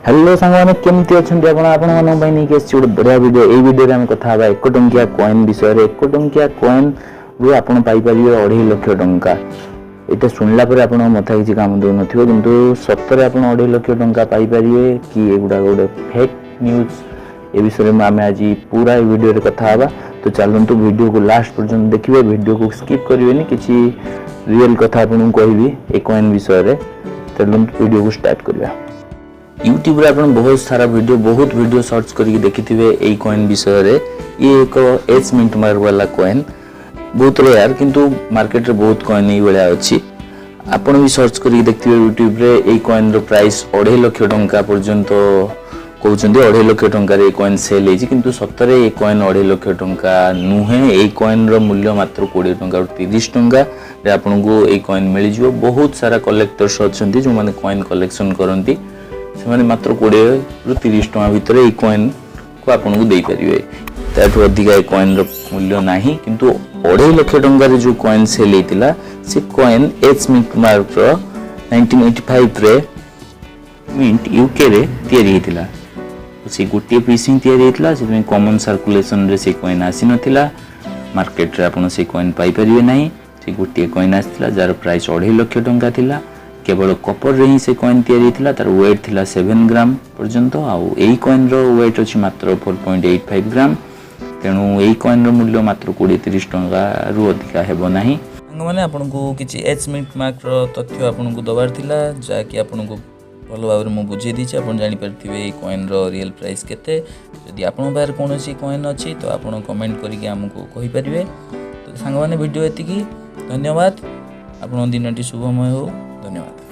Hello सांग केमती अच्छा नहीं गोटे बढ़िया वीडियो ये वीडियो में कथा 1 टंकिया कॉइन विषय 1 टंकिया कॉइन रू आप पाइपर 2.5 लाख टंका ये शुणला आप मथा किसी काम दौ न कि सतरे आप 2.5 लाख टंका पाइपर कि एगुड़ा गोटे फेक न्यूज ये विषय में आम आज पूरा वीडियो कथा तो चलतु वीडियो को लास्ट पर्यंत देखिए वीडियो को स्किप करेंगे किसी रियल कथा आपको कहबी ए कॉइन विषय चलतु वीडियो को स्टार्ट करवा। यूट्यूब रे आपण बहुत सारा वीडियो सर्च करके देखिथिबे ए कॉइन विषय रे ये एक एच मिंट मार्क वाला कॉइन बहुत रेयर किंतु मार्केट रे बहुत कॉइन ई वाला अछि आपण भी सर्च करके देखिथिबे यूट्यूब रे a coin row price 2.5 lakh टंका पर्यंत कहउछन्ती 2.5 लाख टंका रे कॉइन सेल हेछि किंतु सतरे ए कॉइन 2.5 लाख टंका नुहे ए कॉइन रो मूल्य मात्र 20 टंका और 30 टंका रे आपन को ए कॉइन मिलि जिवो। बहुत सारा कलेक्टर्स अछन्ती जो माने कॉइन कलेक्शन करन्ती से मात्र 20 रु 30 टका भितर ये कॉइन को आपन को दे परिवे ताठू अधिक ए कॉइन रो मूल्य नाही किंतु 2.5 लाख टंका रे जो कॉइन सेल हेतिला से कॉइन एच मिंट मार्क रो 1985 रे मिंट यूके रे तयारी हेतिला से गोटे पीस ही तयारी हेतिला से कॉमन सर्कुलेशन रे से कॉइन आसी नथिला मार्केट रे आपन से कॉइन पाई परिवे नाही से गोटे कॉइन आस्थिला जार प्राइस 2.5 लाख टंका थिला केवल कपर रे ही से कॉइन तयारी थिला तार वेट थिला 7 ग्राम पर्यंत आउ एई कॉइन रो वेट अछि मात्र 4.85 ग्राम तेणु एई कॉइन रो मूल्य मात्र 20-30 टंका रु अधिक हेबो नाही। माने आपन को किछि एच मिंट मार्क रो तथ्य आपन को दबार थिला जा कि आपन को भलो भाबरे मु बुझे दिछि आपन जानि परथिबे एई कॉइन रो रियल प्राइस केते यदि आपन बाहर कोनोसी कॉइन अछि तो आपन कमेंट करिके हमको कहि परिबे। तो सांग माने वीडियो एतिकी धन्यवाद आपन दिनटी शुभमय हो धन्यवाद।